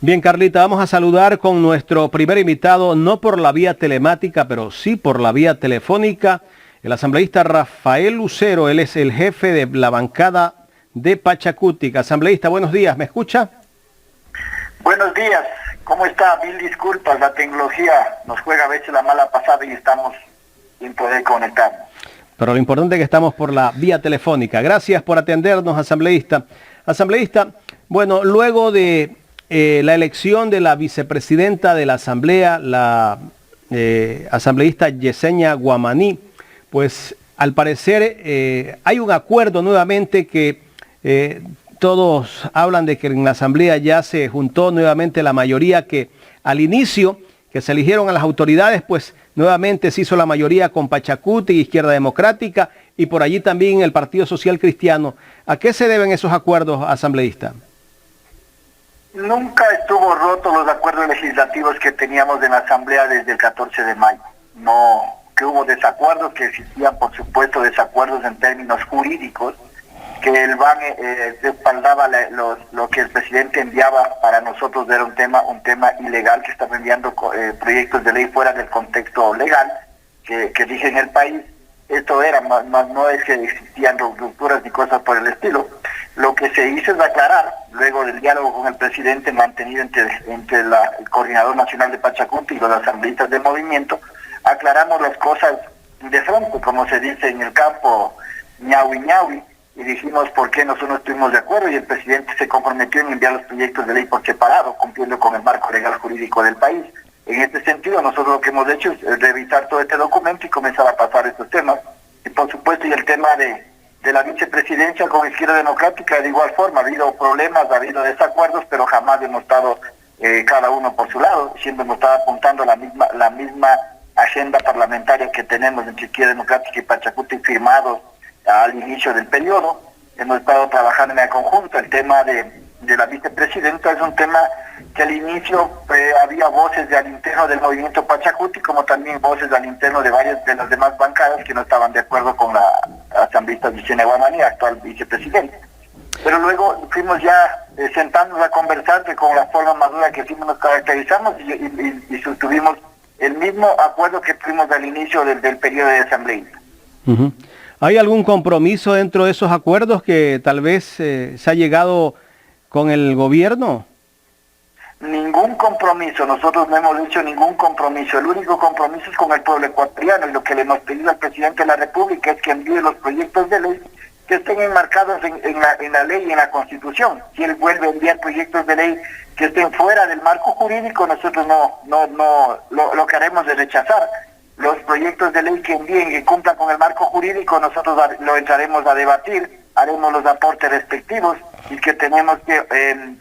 Bien, Carlita, vamos a saludar con nuestro primer invitado, no por la vía telemática, pero sí por la vía telefónica, el asambleísta Rafael Lucero. Él es el jefe de la bancada de Pachacutic. Asambleísta, buenos días, ¿me escucha? Buenos días, ¿cómo está? Mil disculpas, la tecnología nos juega a veces la mala pasada y estamos sin poder conectarnos. Pero lo importante es que estamos por la vía telefónica. Gracias por atendernos, asambleísta. Asambleísta, bueno, luego de la elección de la vicepresidenta de la Asamblea, la asambleísta Yesenia Guamaní, pues al parecer hay un acuerdo nuevamente que todos hablan de que en la Asamblea ya se juntó nuevamente la mayoría que al inicio que se eligieron a las autoridades, pues nuevamente se hizo la mayoría con Pachacutic, Izquierda Democrática y por allí también el Partido Social Cristiano. ¿A qué se deben esos acuerdos, asambleísta? Nunca estuvo roto los acuerdos legislativos que teníamos en la Asamblea desde el 14 de mayo. No, que hubo desacuerdos, que existían por supuesto desacuerdos en términos jurídicos, que el BAN respaldaba lo que el presidente enviaba. Para nosotros era un tema ilegal, que estaba enviando proyectos de ley fuera del contexto legal que rige en el país. Esto era, más no es que existían rupturas ni cosas por el estilo. Lo que se hizo es aclarar, luego del diálogo con el presidente mantenido entre el Coordinador Nacional de Pachacutic y los asambleístas del movimiento, aclaramos las cosas de frente, como se dice en el campo, ñaui ñaui, y dijimos por qué nosotros no estuvimos de acuerdo, y el presidente se comprometió en enviar los proyectos de ley por separado, cumpliendo con el marco legal jurídico del país. En este sentido, nosotros lo que hemos hecho es revisar todo este documento y comenzar a pasar estos temas. Y por supuesto, y el tema de la vicepresidencia con Izquierda Democrática, de igual forma, ha habido problemas, ha habido desacuerdos, pero jamás hemos estado cada uno por su lado, siempre hemos estado apuntando a la misma agenda parlamentaria que tenemos entre Izquierda Democrática y Pachacutic firmados al inicio del periodo. Hemos estado trabajando en el conjunto. El tema de la vicepresidenta es un tema que al inicio había voces al interno del movimiento Pachacutic, como también voces al interno de varias de las demás bancadas que no estaban de acuerdo con la asambleísta Yesenia Guamaní, actual vicepresidente. Pero luego fuimos ya sentándonos a conversar, que con la forma madura que siempre nos caracterizamos, y tuvimos el mismo acuerdo que tuvimos al inicio del periodo de asambleísta. ¿Hay algún compromiso dentro de esos acuerdos que tal vez se ha llegado con el gobierno? Ningún compromiso, nosotros no hemos hecho ningún compromiso. El único compromiso es con el pueblo ecuatoriano, y lo que le hemos pedido al presidente de la República es que envíe los proyectos de ley que estén enmarcados en la ley y en la Constitución. Si él vuelve a enviar proyectos de ley que estén fuera del marco jurídico, nosotros lo que haremos es rechazar. Los proyectos de ley que envíen, que cumplan con el marco jurídico, nosotros lo entraremos a debatir, haremos los aportes respectivos, y que tenemos que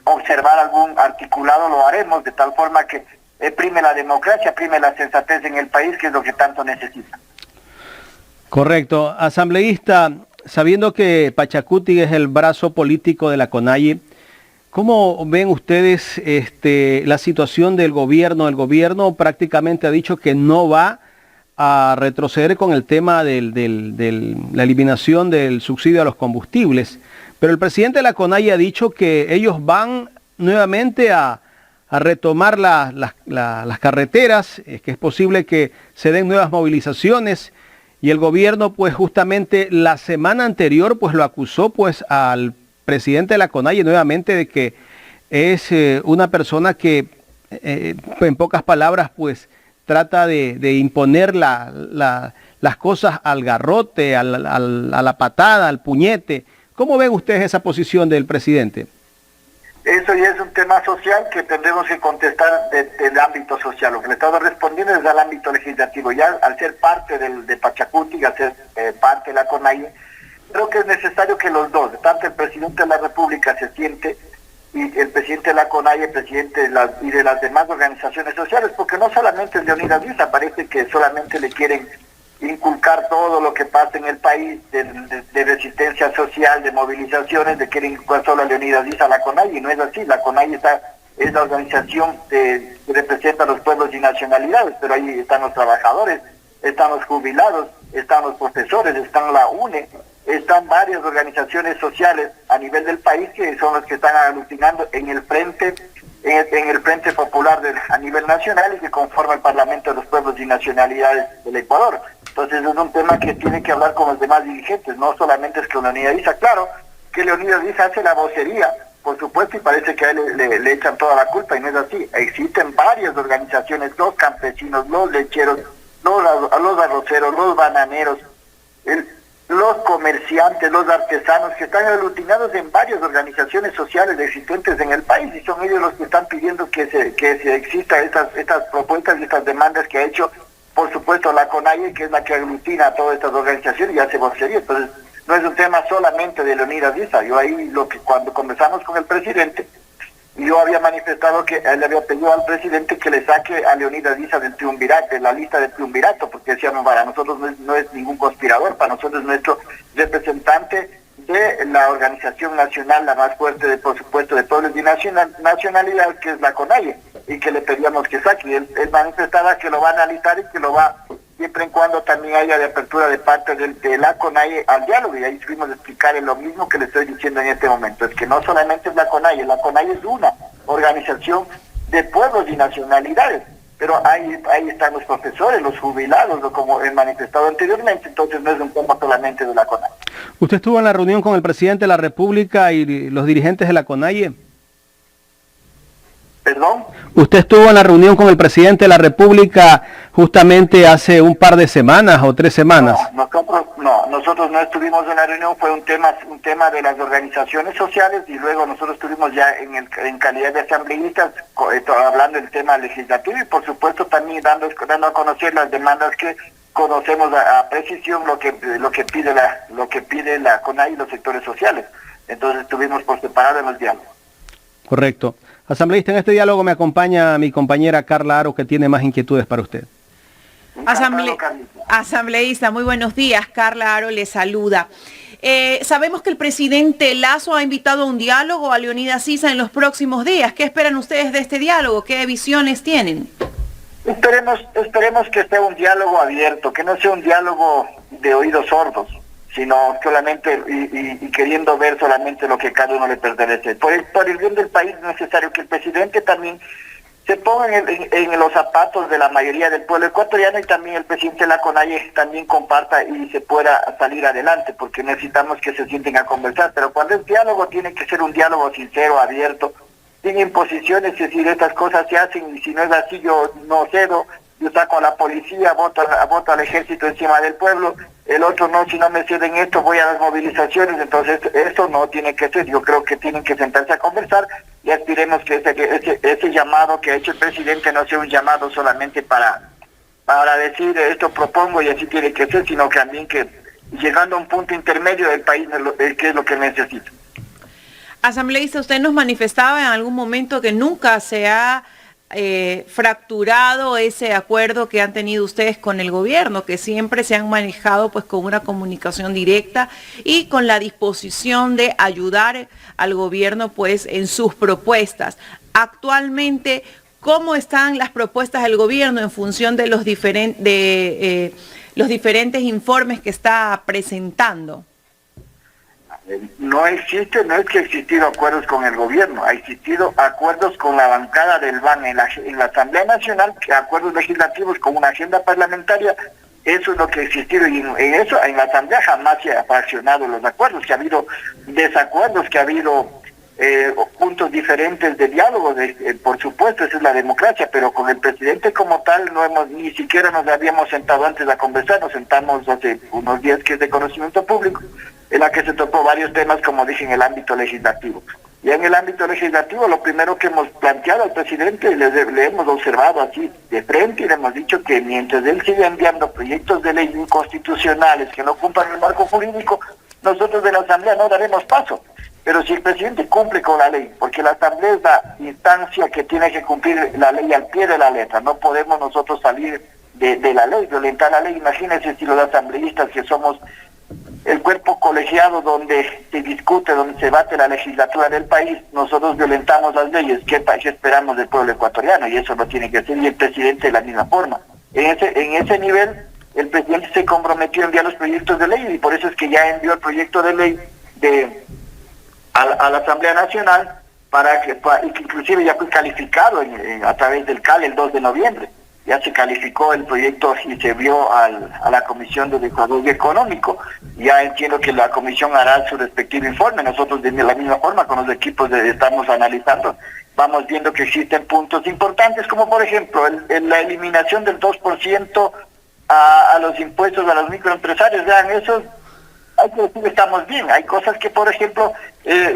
observar algún articulado, lo haremos, de tal forma que prime la democracia, prime la sensatez en el país, que es lo que tanto necesita. Correcto. Asambleísta, sabiendo que Pachacutic es el brazo político de la CONAIE, ¿cómo ven ustedes la situación del gobierno? El gobierno prácticamente ha dicho que no va a retroceder con el tema de la eliminación del subsidio a los combustibles, pero el presidente de la CONAIE ha dicho que ellos van nuevamente a retomar las carreteras, que es posible que se den nuevas movilizaciones, y el gobierno pues justamente la semana anterior pues lo acusó pues al presidente de la CONAIE nuevamente de que es una persona que en pocas palabras pues trata de imponer las cosas al garrote, a la patada, al puñete. ¿Cómo ven ustedes esa posición del presidente? Eso ya es un tema social que tendremos que contestar del ámbito social. Lo que le estaba respondiendo es del ámbito legislativo. Ya al ser parte de Pachacutic, al ser parte de la CONAIE, creo que es necesario que los dos, tanto el presidente de la República se siente, y el presidente de la CONAIE, el presidente y de las demás organizaciones sociales, porque no solamente es Leonidas Diza, parece que solamente le quieren inculcar todo lo que pasa en el país de resistencia social, de movilizaciones, de quieren inculcar solo a Leonidas Diza, a la CONAIE, y no es así. La CONAIE es la organización que representa a los pueblos y nacionalidades, pero ahí están los trabajadores, están los jubilados, están los profesores, están la UNE, están varias organizaciones sociales a nivel del país que son los que están aglutinando en el frente en el Frente Popular a nivel nacional y que conforma el Parlamento de los Pueblos y Nacionalidades del Ecuador. Entonces es un tema que tiene que hablar con los demás dirigentes, no solamente es que Leonidas Issa. Claro que Leonidas Issa hace la vocería, por supuesto, y parece que a él le echan toda la culpa, y no es así. Existen varias organizaciones, los campesinos, los lecheros, los arroceros, los bananeros, los comerciantes, los artesanos, que están aglutinados en varias organizaciones sociales existentes en el país, y son ellos los que están pidiendo que se exista estas propuestas y estas demandas que ha hecho, por supuesto, la CONAIE, que es la que aglutina a todas estas organizaciones y hace vocería. Entonces, no es un tema solamente de Leonidas Issa. Yo ahí, cuando conversamos con el presidente, yo había manifestado que él le había pedido al presidente que le saque a Leonidas Issa del triunvirato, de la lista del triunvirato, porque decíamos, para nosotros no es ningún conspirador, para nosotros es nuestro representante de la organización nacional, la más fuerte, por supuesto, de pueblos y nacionalidades, que es la CONAIE, y que le pedíamos que saque. Él manifestaba que lo va a analizar y que lo va, siempre en cuando también haya de apertura de parte de la CONAIE al diálogo, y ahí fuimos a explicarle lo mismo que le estoy diciendo en este momento, es que no solamente es la CONAIE es una organización de pueblos y nacionalidades, pero ahí están los profesores, los jubilados, como he manifestado anteriormente, entonces no es un tema solamente de la CONAIE. ¿Usted estuvo en la reunión con el presidente de la República y los dirigentes de la CONAIE? ¿Perdón? ¿Usted estuvo en la reunión con el presidente de la República justamente hace un par de semanas o 3 semanas? Nosotros no estuvimos en la reunión, fue un tema de las organizaciones sociales, y luego nosotros estuvimos ya en calidad de asambleístas hablando del tema legislativo, y por supuesto también dando a conocer las demandas que conocemos a precisión, lo que pide la CONAIE y los sectores sociales. Entonces estuvimos por separado en los diálogos. Correcto. Asambleísta, en este diálogo me acompaña mi compañera Carla Aro, que tiene más inquietudes para usted. Asambleísta, muy buenos días. Carla Aro le saluda. Sabemos que el presidente Lasso ha invitado a un diálogo a Leonidas Issa en los próximos días. ¿Qué esperan ustedes de este diálogo? ¿Qué visiones tienen? Esperemos que sea un diálogo abierto, que no sea un diálogo de oídos sordos, sino solamente y queriendo ver solamente lo que cada uno le pertenece. Por el bien del país es necesario que el presidente también se ponga en los zapatos de la mayoría del pueblo ecuatoriano, y también el presidente de la CONAIE también comparta y se pueda salir adelante, porque necesitamos que se sienten a conversar. Pero cuando es diálogo, tiene que ser un diálogo sincero, abierto, sin imposiciones, es decir, estas cosas se hacen y si no es así yo no cedo, yo saco a la policía, voto al ejército encima del pueblo, el otro no, si no me ceden esto voy a las movilizaciones. Entonces eso no tiene que ser. Yo creo que tienen que sentarse a conversar y aspiremos que ese llamado que ha hecho el presidente no sea un llamado solamente para decir esto propongo y así tiene que ser, sino que también que llegando a un punto intermedio del país que es lo que necesita. Asambleísta, usted nos manifestaba en algún momento que nunca se ha fracturado ese acuerdo que han tenido ustedes con el gobierno, que siempre se han manejado pues con una comunicación directa y con la disposición de ayudar al gobierno pues en sus propuestas. Actualmente, ¿cómo están las propuestas del gobierno en función de los diferentes informes que está presentando? No es que ha existido acuerdos con el gobierno, ha existido acuerdos con la bancada del BAN en la Asamblea Nacional, acuerdos legislativos con una agenda parlamentaria. Eso es lo que ha existido, y en la Asamblea jamás se ha fraccionado los acuerdos, que ha habido desacuerdos, que ha habido puntos diferentes de diálogo, por supuesto, esa es la democracia, pero con el presidente como tal ni siquiera nos habíamos sentado antes a conversar. Nos sentamos hace unos días, que es de conocimiento público, en la que se tocó varios temas, como dije, en el ámbito legislativo. Y en el ámbito legislativo, lo primero que hemos planteado al presidente, le hemos observado así de frente, y le hemos dicho que mientras él siga enviando proyectos de ley inconstitucionales que no cumplan el marco jurídico, nosotros de la Asamblea no daremos paso. Pero si el presidente cumple con la ley, porque la Asamblea es la instancia que tiene que cumplir la ley al pie de la letra, no podemos nosotros salir de la ley, violentar la ley. Imagínense si los asambleístas, que somos el cuerpo colegiado donde se discute, donde se bate la legislatura del país, nosotros violentamos las leyes. ¿Qué esperamos del pueblo ecuatoriano? Y eso no tiene que ser, y el presidente de la misma forma. En ese nivel, el presidente se comprometió a enviar los proyectos de ley, y por eso es que ya envió el proyecto de ley a la Asamblea Nacional, y que inclusive ya fue calificado a través del CAL el 2 de noviembre. Ya se calificó el proyecto y se vio a la Comisión de Desarrollo Económico. Ya entiendo que la comisión hará su respectivo informe. Nosotros de la misma forma con los equipos estamos analizando. Vamos viendo que existen puntos importantes, como por ejemplo la eliminación del 2% a los impuestos a los microempresarios. Vean, eso hay que decir que estamos bien. Hay cosas que, por ejemplo,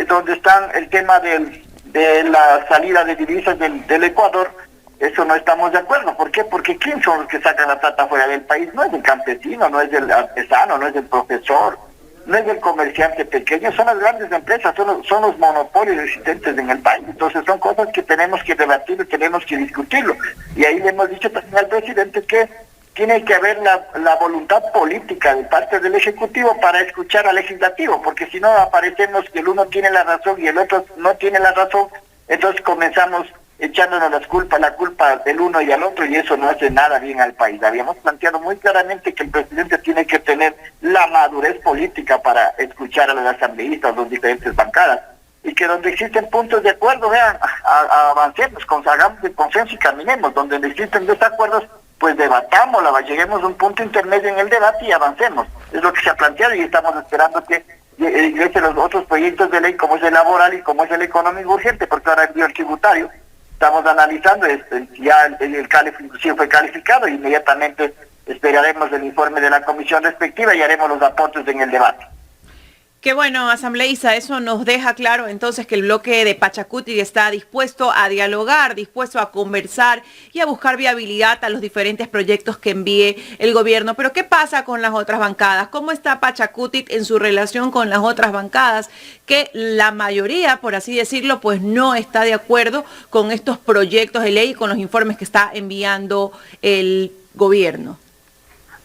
donde están el tema de la salida de divisas del Ecuador, eso no estamos de acuerdo. ¿Por qué? Porque ¿quién son los que sacan la plata fuera del país? No es el campesino, no es el artesano, no es el profesor, no es el comerciante pequeño, son las grandes empresas, son los monopolios existentes en el país. Entonces son cosas que tenemos que debatir y tenemos que discutirlo. Y ahí le hemos dicho también al presidente que tiene que haber la voluntad política de parte del Ejecutivo para escuchar al Legislativo, porque si no aparecemos que el uno tiene la razón y el otro no tiene la razón, entonces comenzamos echándonos la culpa del uno y al otro, y eso no hace nada bien al país. Habíamos planteado muy claramente que el presidente tiene que tener la madurez política para escuchar a los asambleístas, los diferentes bancadas, y que donde existen puntos de acuerdo, vean, avancemos, hagamos el consenso y caminemos. Donde no existen desacuerdos, pues debatámosla, lleguemos a un punto intermedio en el debate y avancemos. Es lo que se ha planteado y estamos esperando que ingresen los otros proyectos de ley, como es el laboral y como es el económico urgente, porque ahora envió el tributario. Estamos analizando, ya el CAL inclusive fue calificado, e inmediatamente esperaremos el informe de la comisión respectiva y haremos los aportes en el debate. Qué bueno, asambleísta, eso nos deja claro entonces que el bloque de Pachacuti está dispuesto a dialogar, dispuesto a conversar y a buscar viabilidad a los diferentes proyectos que envíe el gobierno. Pero ¿qué pasa con las otras bancadas? ¿Cómo está Pachacuti en su relación con las otras bancadas? Que la mayoría, por así decirlo, pues no está de acuerdo con estos proyectos de ley y con los informes que está enviando el gobierno.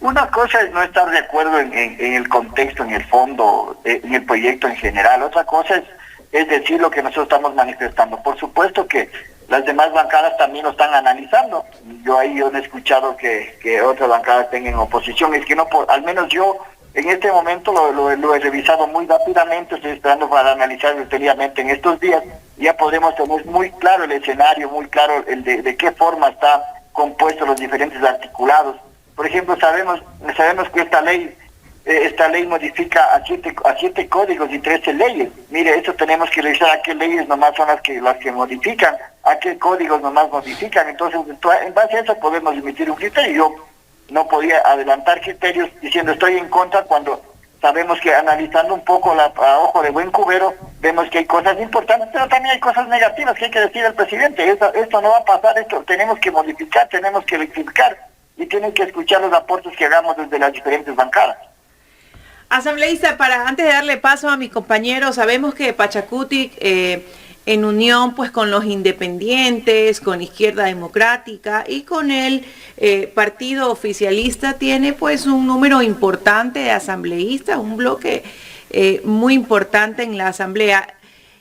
Una cosa es no estar de acuerdo en el contexto, en el fondo, en el proyecto en general. Otra cosa es decir lo que nosotros estamos manifestando. Por supuesto que las demás bancadas también lo están analizando. Yo no he escuchado que otras bancadas estén en oposición. Es que no, al menos yo en este momento lo he revisado muy rápidamente. Estoy esperando para analizar detenidamente en estos días. Ya podremos tener muy claro el escenario, muy claro de qué forma está compuesto los diferentes articulados. Por ejemplo, sabemos que esta ley modifica a siete códigos y 13 leyes. Mire, eso tenemos que revisar a qué leyes nomás son las que modifican, a qué códigos nomás modifican. Entonces, en base a eso podemos emitir un criterio. Yo no podía adelantar criterios diciendo estoy en contra cuando sabemos que analizando un poco a ojo de buen cubero, vemos que hay cosas importantes, pero también hay cosas negativas que hay que decir al presidente. Esto no va a pasar, esto tenemos que modificar, tenemos que rectificar. Y tienen que escuchar los aportes que hagamos desde las diferentes bancadas. Asambleísta, antes de darle paso a mi compañero, sabemos que Pachacuti, en unión pues con los independientes, con Izquierda Democrática y con el partido oficialista, tiene pues un número importante de asambleístas, un bloque muy importante en la asamblea.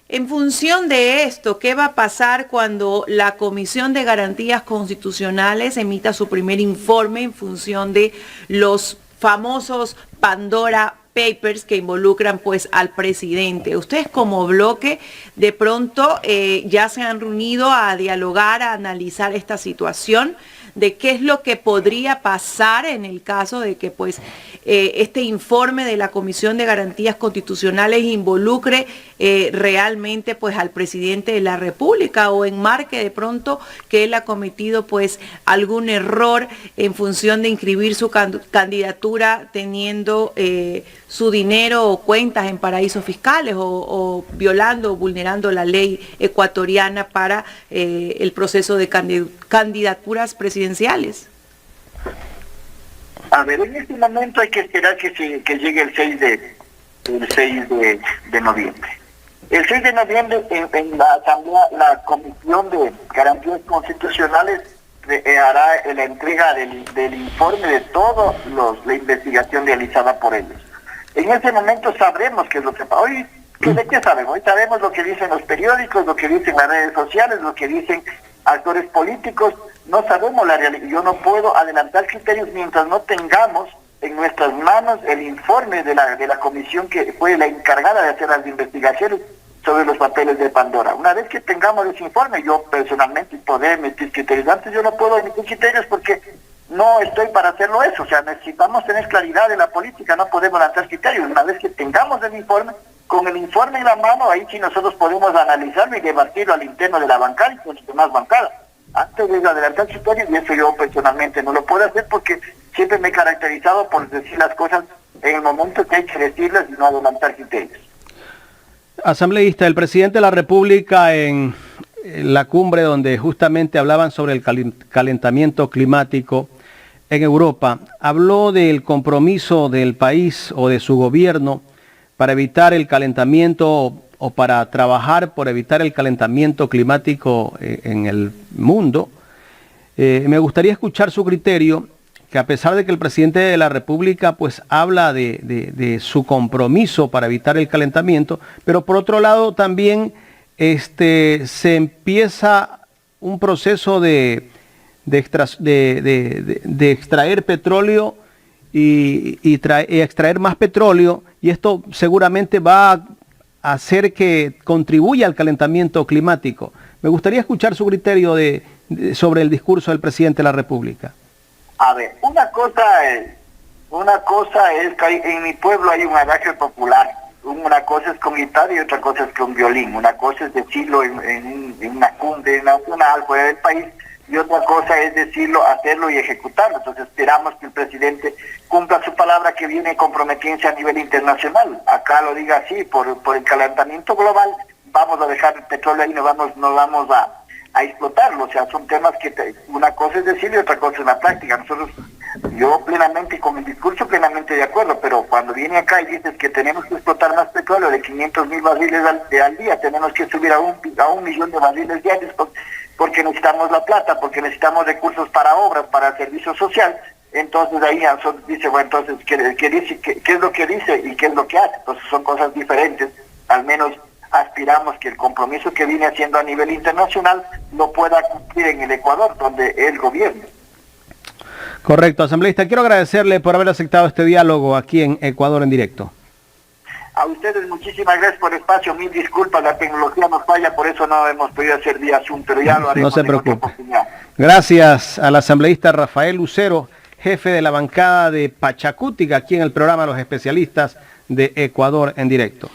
En función de esto, ¿qué va a pasar cuando la Comisión de Garantías Constitucionales emita su primer informe en función de los famosos Pandora Papers que involucran pues al presidente? Ustedes como bloque de pronto ya se han reunido a dialogar, a analizar esta situación de qué es lo que podría pasar en el caso de que pues este informe de la Comisión de Garantías Constitucionales involucre realmente pues al presidente de la República o enmarque de pronto que él ha cometido pues algún error en función de inscribir su candidatura teniendo su dinero o cuentas en paraísos fiscales o violando o vulnerando la ley ecuatoriana para el proceso de candidaturas presidenciales. A ver, en este momento hay que esperar que llegue el 6 de noviembre. El 6 de noviembre en la Asamblea, la Comisión de Garantías Constitucionales hará la entrega del informe de toda la investigación realizada por ellos. En ese momento sabremos qué es lo que pasa. Hoy, ¿de qué sabemos? Hoy sabemos lo que dicen los periódicos, lo que dicen las redes sociales, lo que dicen actores políticos. No sabemos la realidad. Yo no puedo adelantar criterios mientras no tengamos en nuestras manos el informe de la comisión que fue la encargada de hacer las investigaciones sobre los papeles de Pandora. Una vez que tengamos ese informe, yo personalmente podré emitir criterios. Antes yo no puedo emitir criterios porque no estoy para hacerlo eso. O sea, necesitamos tener claridad en la política, no podemos lanzar criterios. Una vez que tengamos el informe, con el informe en la mano, ahí sí nosotros podemos analizarlo y debatirlo al interno de la bancada y con los demás bancadas. Antes de adelantar criterios, y eso yo personalmente no lo puedo hacer porque siempre me he caracterizado por decir las cosas en el momento que hay que decirlas y no adelantar criterios. Asambleísta, el presidente de la República en la cumbre donde justamente hablaban sobre el calentamiento climático en Europa, habló del compromiso del país o de su gobierno para evitar el calentamiento o para trabajar por evitar el calentamiento climático en el mundo. Me gustaría escuchar su criterio, que a pesar de que el presidente de la República pues habla de su compromiso para evitar el calentamiento, pero por otro lado también se empieza un proceso de extraer petróleo y extraer más petróleo, y esto seguramente va a hacer que contribuya al calentamiento climático. Me gustaría escuchar su criterio sobre el discurso del presidente de la República. A ver, una cosa es que en mi pueblo hay un adagio popular. Una cosa es con guitarra y otra cosa es con violín. Una cosa es decirlo en una cumbre nacional fuera del país, y otra cosa es decirlo, hacerlo y ejecutarlo. Entonces esperamos que el presidente cumpla su palabra, que viene comprometiéndose a nivel internacional. Acá lo diga así, por el calentamiento global, vamos a dejar el petróleo ahí, no vamos a explotarlo. O sea, son temas que una cosa es decirlo y otra cosa es la práctica. Yo plenamente, con mi discurso plenamente de acuerdo, pero cuando viene acá y dices que tenemos que explotar más petróleo de 500,000 barriles al día, tenemos que subir a 1,000,000 de barriles diarios, porque necesitamos la plata, porque necesitamos recursos para obras, para servicio social. Entonces ahí dice, bueno, entonces, ¿qué es lo que dice y qué es lo que hace? Entonces son cosas diferentes. Al menos aspiramos que el compromiso que viene haciendo a nivel internacional lo pueda cumplir en el Ecuador, donde él gobierna. Correcto, asambleísta. Quiero agradecerle por haber aceptado este diálogo aquí en Ecuador en directo. A ustedes muchísimas gracias por el espacio, mil disculpas, la tecnología nos falla, por eso no hemos podido hacer vía Zoom, pero ya lo haremos. No se preocupe. Gracias al asambleísta Rafael Lucero, jefe de la bancada de Pachacútica, aquí en el programa Los Especialistas de Ecuador en Directo.